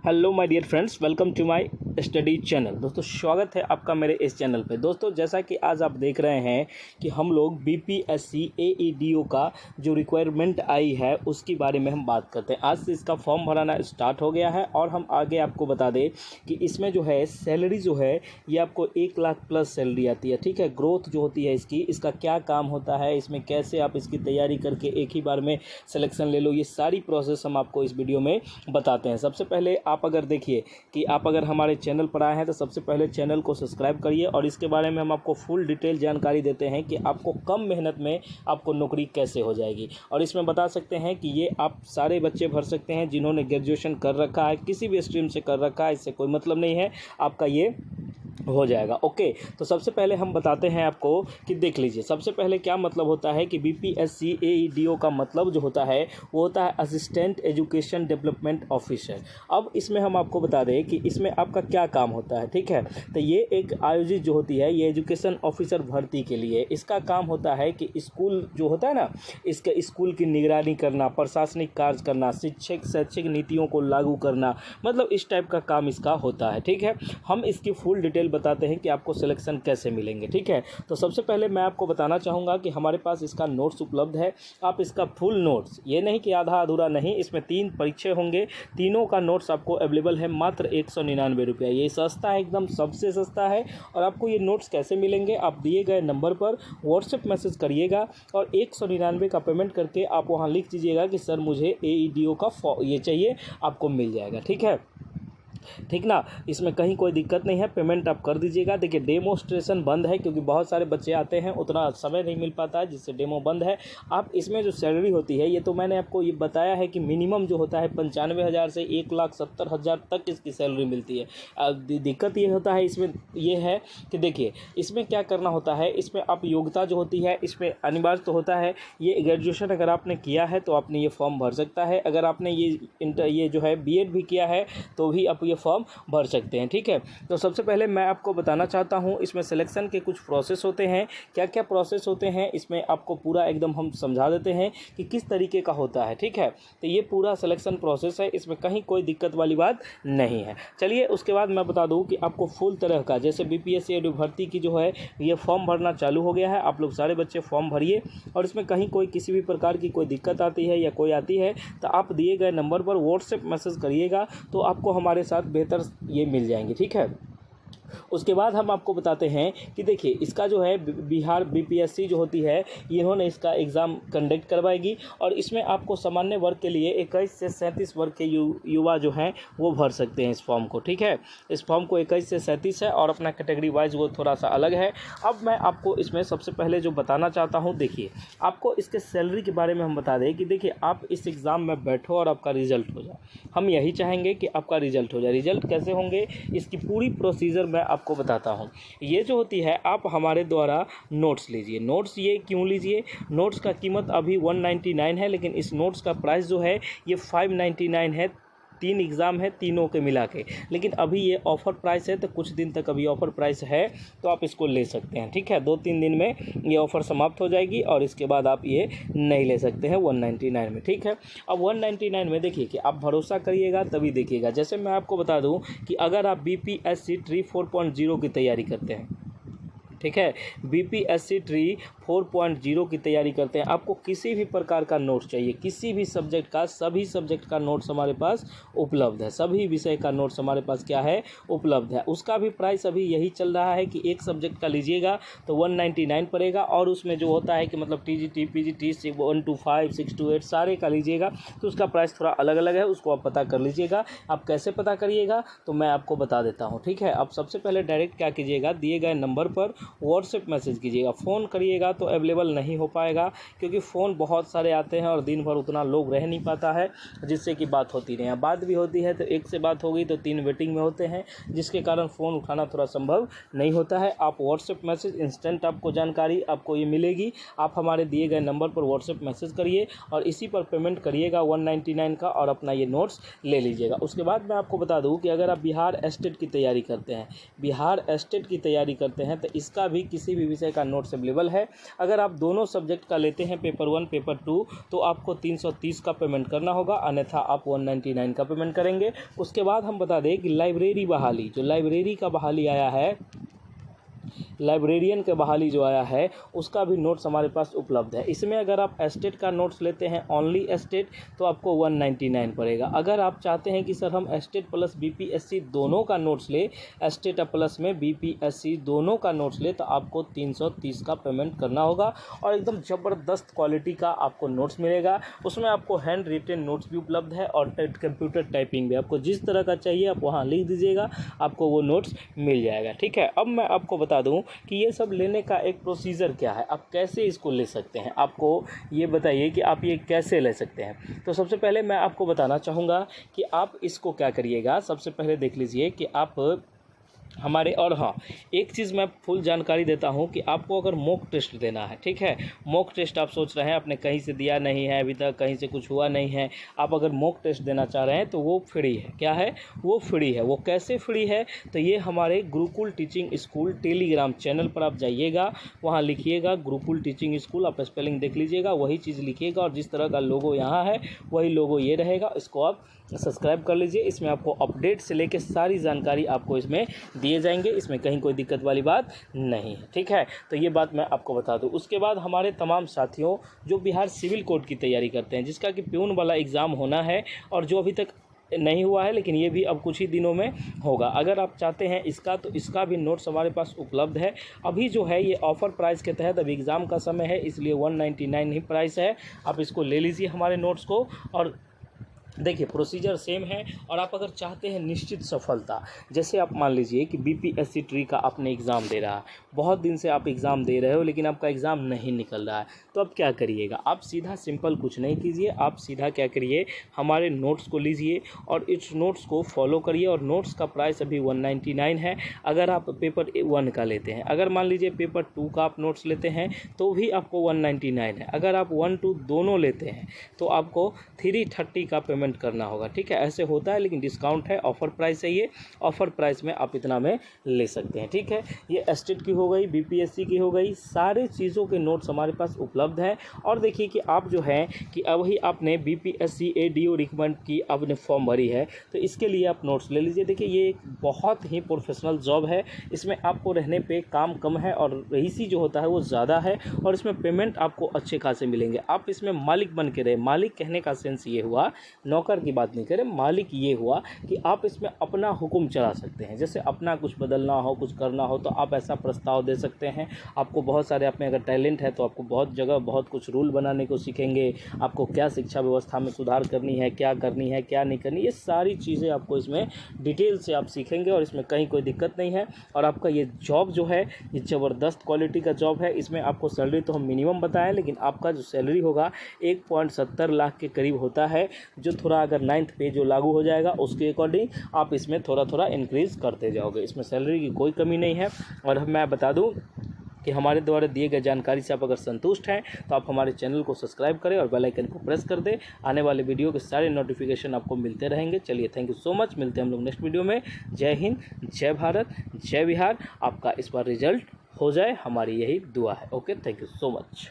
Hello my dear friends, welcome to my study channel. दोस्तों स्वागत है आपका मेरे इस चैनल पे। दोस्तों जैसा कि आज आप देख रहे हैं कि हम लोग बीपीएससी एईडीओ का जो रिक्वायरमेंट आई है उसके बारे में हम बात करते हैं। आज से इसका फॉर्म भराना स्टार्ट हो गया है और हम आगे आपको बता दें कि इसमें जो है सैलरी जो है ये आपको 1 लाख प्लस सैलरी आती है। ठीक है, ग्रोथ जो होती है इसका क्या काम होता है, इसमें कैसे आप इसकी तैयारी करके एक ही बार में सिलेक्शन ले लो, ये सारी प्रोसेस हम आपको इस वीडियो में बताते हैं। सबसे पहले आप अगर देखिए कि आप अगर हमारे चैनल पर आए हैं तो सबसे पहले चैनल को सब्सक्राइब करिए और इसके बारे में हम आपको फुल डिटेल जानकारी देते हैं कि आपको कम मेहनत में आपको नौकरी कैसे हो जाएगी। और इसमें बता सकते हैं कि ये आप सारे बच्चे भर सकते हैं जिन्होंने ग्रेजुएशन कर रखा है, किसी भी स्ट्रीम से कर रखा है, इससे कोई मतलब नहीं है, आपका ये हो जाएगा। ओके, तो सबसे पहले हम बताते हैं आपको कि देख लीजिए सबसे पहले क्या मतलब होता है कि बीपीएससी एईडीओ का मतलब जो होता है वो होता है असिस्टेंट एजुकेशन डेवलपमेंट ऑफिसर। अब इसमें हम आपको बता दें कि इसमें आपका क्या काम होता है। ठीक है, तो ये एक आयोजित जो होती है ये एजुकेशन ऑफिसर भर्ती के लिए, इसका काम होता है कि स्कूल जो होता है ना, इसके स्कूल की निगरानी करना, प्रशासनिक कार्य करना, शैक्षिक नीतियों को लागू करना, मतलब इस टाइप का काम इसका होता है। ठीक है, हम इसकी फुल डिटेल बताते हैं कि आपको सिलेक्शन कैसे मिलेंगे। ठीक है, तो सबसे पहले मैं आपको बताना चाहूँगा कि हमारे पास इसका नोट्स उपलब्ध है। आप इसका फुल नोट्स, ये नहीं कि आधा अधूरा नहीं, इसमें 3 परीक्षे होंगे, तीनों का नोट्स आपको अवेलेबल है मात्र 199 रुपये। ये सस्ता है, एकदम सबसे सस्ता है। और आपको ये नोट्स कैसे मिलेंगे, आप दिए गए नंबर पर व्हाट्सएप मैसेज करिएगा और 199 का पेमेंट करके आप वहाँ लिख दीजिएगा कि सर मुझे एईडीओ का ये चाहिए, आपको मिल जाएगा। ठीक है, ठीक ना, इसमें कहीं कोई दिक्कत नहीं है, पेमेंट आप कर दीजिएगा। देखिए डेमोस्ट्रेशन बंद है क्योंकि बहुत सारे बच्चे आते हैं, उतना समय नहीं मिल पाता है, जिससे डेमो बंद है। आप इसमें जो सैलरी होती है ये तो मैंने आपको ये बताया है कि मिनिमम जो होता है 95,000 से 1,70,000 तक इसकी सैलरी मिलती है। दिक्कत ये होता है इसमें ये है कि देखिए इसमें क्या करना होता है, इसमें आप योग्यता जो होती है इसमें अनिवार्य तो होता है, ये ग्रेजुएशन अगर आपने किया है तो आपने ये फॉर्म भर सकता है। अगर आपने ये जो है बीएड भी किया है तो भी आप ये फॉर्म भर सकते हैं। ठीक है, तो सबसे पहले मैं आपको बताना चाहता हूं इसमें सिलेक्शन के कुछ प्रोसेस होते हैं, क्या क्या प्रोसेस होते हैं इसमें आपको पूरा एकदम हम समझा देते हैं कि किस तरीके का होता है। ठीक है, तो ये पूरा सिलेक्शन प्रोसेस है, इसमें कहीं कोई दिक्कत वाली बात नहीं है। चलिए उसके बाद मैं बता दूं कि आपको फुल तरह का, जैसे बीपीएससी भर्ती की जो है ये फॉर्म भरना चालू हो गया है, आप लोग सारे बच्चे फॉर्म भरिए और इसमें कहीं कोई किसी भी प्रकार की कोई दिक्कत आती है या कोई आती है तो आप दिए गए नंबर पर व्हाट्सएप मैसेज करिएगा तो आपको हमारे साथ बेहतर ये मिल जाएंगे। ठीक है, उसके बाद हम आपको बताते हैं कि देखिए इसका जो है बिहार बीपीएससी जो होती है इन्होंने इसका एग्ज़ाम कंडक्ट करवाएगी और इसमें आपको सामान्य वर्ग के लिए 21 से 37 वर्ग के युवा जो हैं वो भर सकते हैं इस फॉर्म को। ठीक है, इस फॉर्म को 21 से 37 है और अपना कैटेगरी वाइज वो थोड़ा सा अलग है। अब मैं आपको इसमें सबसे पहले जो बताना चाहता हूँ, देखिए आपको इसके सैलरी के बारे में हम बता दें कि देखिए आप इस एग्ज़ाम में बैठो और आपका रिजल्ट हो जाए, हम यही चाहेंगे कि आपका रिजल्ट हो जाए। रिजल्ट कैसे होंगे इसकी पूरी प्रोसीजर मैं आपको बताता हूँ। ये जो होती है आप हमारे द्वारा नोट्स लीजिए। नोट्स ये क्यों लीजिए, नोट्स का कीमत अभी 199 है, लेकिन इस नोट्स का प्राइस जो है ये 599 है। 3 एग्ज़ाम है, तीनों के मिला के, लेकिन अभी ये ऑफ़र प्राइस है तो कुछ दिन तक अभी ऑफ़र प्राइस है तो आप इसको ले सकते हैं। ठीक है, 2-3 दिन में ये ऑफ़र समाप्त हो जाएगी और इसके बाद आप ये नहीं ले सकते हैं 199 में। ठीक है, अब 199 में देखिए कि आप भरोसा करिएगा तभी देखिएगा। जैसे मैं आपको बता दूं कि अगर आप बीपीएससी ट्री 4.0 की तैयारी करते हैं, ठीक है, बीपीएससी ट्री 4.0 की तैयारी करते हैं, आपको किसी भी प्रकार का नोट्स चाहिए, किसी भी सब्जेक्ट का, सभी सब्जेक्ट का नोट्स हमारे पास उपलब्ध है, सभी विषय का नोट्स हमारे पास क्या है, उपलब्ध है। उसका भी प्राइस अभी यही चल रहा है कि एक सब्जेक्ट का लीजिएगा तो 199 पड़ेगा और उसमें जो होता है कि मतलब टीजीटी पीजीटी 1 to 5 6 to 8 सारे का लीजिएगा तो उसका प्राइस थोड़ा अलग अलग है, उसको आप पता कर लीजिएगा। आप कैसे पता करिएगा तो मैं आपको बता देता हूँ। ठीक है, आप सबसे पहले डायरेक्ट क्या कीजिएगा, दिए गए नंबर पर व्हाट्सएप मैसेज कीजिएगा। फ़ोन करिएगा तो अवेलेबल नहीं हो पाएगा क्योंकि फ़ोन बहुत सारे आते हैं और दिन भर उतना लोग रह नहीं पाता है, जिससे कि बात होती नहीं है। बात भी होती है तो एक से बात हो गई तो 3 वेटिंग में होते हैं, जिसके कारण फ़ोन उठाना थोड़ा संभव नहीं होता है। आप व्हाट्सएप मैसेज इंस्टेंट आपको जानकारी आपको ये मिलेगी, आप हमारे दिए गए नंबर पर व्हाट्सएप मैसेज करिए और इसी पर पेमेंट करिएगा 199 का और अपना ये नोट्स ले लीजिएगा। उसके बाद मैं आपको बता दूँ कि अगर आप बिहार स्टेट की तैयारी करते हैं, बिहार स्टेट की तैयारी करते हैं तो इसका उसका भी किसी भी विषय का नोट्स अवेलेबल है। अगर आप दोनों सब्जेक्ट का लेते हैं, पेपर 1 पेपर 2, तो आपको 330 का पेमेंट करना होगा, अन्यथा आप 199 का पेमेंट करेंगे। उसके बाद हम बता दें कि लाइब्रेरी बहाली, जो लाइब्रेरी का बहाली आया है, लाइब्रेरियन के बहाली जो आया है, उसका भी नोट्स हमारे पास उपलब्ध है। इसमें अगर आप एस्टेट का नोट्स लेते हैं, ओनली एस्टेट, तो आपको 199 पड़ेगा। अगर आप चाहते हैं कि सर हम एस्टेट प्लस बीपीएससी दोनों का नोट्स ले, एस्टेट प्लस में बीपीएससी दोनों का नोट्स ले, तो आपको 330 का पेमेंट करना होगा और एकदम ज़बरदस्त क्वालिटी का आपको नोट्स मिलेगा। उसमें आपको हैंड रिटेन नोट्स भी उपलब्ध है और कंप्यूटर टाइपिंग भी। आपको जिस तरह का चाहिए आप वहाँ लिख दीजिएगा, आपको वो नोट्स मिल जाएगा। ठीक है, अब मैं आपको बता दूं कि ये सब लेने का एक प्रोसीजर क्या है, आप कैसे इसको ले सकते हैं। आपको ये बताइए कि आप ये कैसे ले सकते हैं। तो सबसे पहले मैं आपको बताना चाहूँगा कि आप इसको क्या करिएगा। सबसे पहले देख लीजिए कि आप हमारे, और हाँ, एक चीज़ मैं फुल जानकारी देता हूँ कि आपको अगर मॉक टेस्ट देना है, ठीक है, मॉक टेस्ट आप सोच रहे हैं आपने कहीं से दिया नहीं है अभी तक, कहीं से कुछ हुआ नहीं है, आप अगर मॉक टेस्ट देना चाह रहे हैं तो वो फ्री है। क्या है वो? फ्री है। वो कैसे फ्री है? तो ये हमारे Gurukul teaching school Telegram channel पर आप जाइएगा, वहाँ लिखिएगा गुरुकुल टीचिंग स्कूल, आप स्पेलिंग देख लीजिएगा, वही चीज़ लिखिएगा और जिस तरह का लोगो यहाँ है वही लोगो ये रहेगा। इसको आप सब्सक्राइब कर लीजिए। इसमें आपको अपडेट से लेकर सारी जानकारी आपको इसमें दिए जाएंगे, इसमें कहीं कोई दिक्कत वाली बात नहीं है। ठीक है, तो ये बात मैं आपको बता दूं। उसके बाद हमारे तमाम साथियों जो बिहार सिविल कोड की तैयारी करते हैं, जिसका कि प्यून वाला एग्ज़ाम होना है और जो अभी तक नहीं हुआ है, लेकिन ये भी अब कुछ ही दिनों में होगा। अगर आप चाहते हैं इसका, तो इसका भी नोट्स हमारे पास उपलब्ध है। अभी जो है ये ऑफ़र प्राइस के तहत, अभी एग्ज़ाम का समय है इसलिए 199 ही प्राइस है। आप इसको ले लीजिए हमारे नोट्स को। और देखिए प्रोसीजर सेम है। और आप अगर चाहते हैं निश्चित सफलता, जैसे आप मान लीजिए कि बीपीएससी ट्री का आपने एग्ज़ाम दे रहा है, बहुत दिन से आप एग्ज़ाम दे रहे हो लेकिन आपका एग्ज़ाम नहीं निकल रहा है, तो अब क्या करिएगा। आप सीधा सिंपल कुछ नहीं कीजिए, आप सीधा क्या करिए, हमारे नोट्स को लीजिए और इस नोट्स को फॉलो करिए। और नोट्स का प्राइस अभी 199 है अगर आप पेपर 1 का लेते हैं। अगर मान लीजिए पेपर 2 का आप नोट्स लेते हैं तो भी आपको 199 है। अगर आप 1, 2 दोनों लेते हैं तो आपको 330 का पेमेंट करना होगा। ठीक है, ऐसे होता है, लेकिन डिस्काउंट है, ऑफर प्राइस है ये, ऑफर प्राइस में आप इतना में ले सकते हैं। ठीक है, ये एस्टेट की हो गई, बीपीएससी की हो गई, सारे चीज़ों के नोट्स हमारे पास उपलब्ध हैं। और देखिए कि आप जो है कि अभी आपने बीपीएससी एडीओ रिकमेंड की आपने फॉर्म भरी है, तो इसके लिए आप नोट्स ले लीजिए। देखिए ये एक बहुत ही प्रोफेशनल जॉब है, इसमें आपको रहने पे काम कम है और रईसी जो होता है वो ज़्यादा है, और इसमें पेमेंट आपको अच्छे खासे मिलेंगे। आप इसमें मालिक बन के रहे। मालिक कहने का सेंस ये हुआ, नौकर की बात नहीं करें, मालिक ये हुआ कि आप इसमें अपना हुक्म चला सकते हैं। जैसे अपना कुछ बदलना हो, कुछ करना हो, तो आप ऐसा प्रस्ताव दे सकते हैं। आपको बहुत सारे, आप में अगर टैलेंट है तो आपको बहुत जगह बहुत कुछ रूल बनाने को सीखेंगे। आपको क्या शिक्षा व्यवस्था में सुधार करनी है, क्या करनी है, क्या नहीं करनी, ये सारी चीज़ें आपको इसमें डिटेल से आप सीखेंगे और इसमें कहीं कोई दिक्कत नहीं है। और आपका ये जॉब जो है ये ज़बरदस्त क्वालिटी का जॉब है। इसमें आपको सैलरी तो हम मिनिमम बताएं, लेकिन आपका जो सैलरी होगा 1.70 लाख के करीब होता है, जो थोड़ा अगर 9th पे जो लागू हो जाएगा उसके अकॉर्डिंग आप इसमें थोड़ा थोड़ा इंक्रीज़ करते जाओगे। इसमें सैलरी की कोई कमी नहीं है। और मैं बता दूं कि हमारे द्वारा दिए गए जानकारी से आप अगर संतुष्ट हैं तो आप हमारे चैनल को सब्सक्राइब करें और बेल आइकन को प्रेस कर दें। आने वाले वीडियो के सारे नोटिफिकेशन आपको मिलते रहेंगे। चलिए, थैंक यू सो मच, मिलते हैं हम लोग नेक्स्ट वीडियो में। जय हिंद, जय भारत, जय बिहार। आपका इस बार रिजल्ट हो जाए, हमारी यही दुआ है। Okay, thank you so much.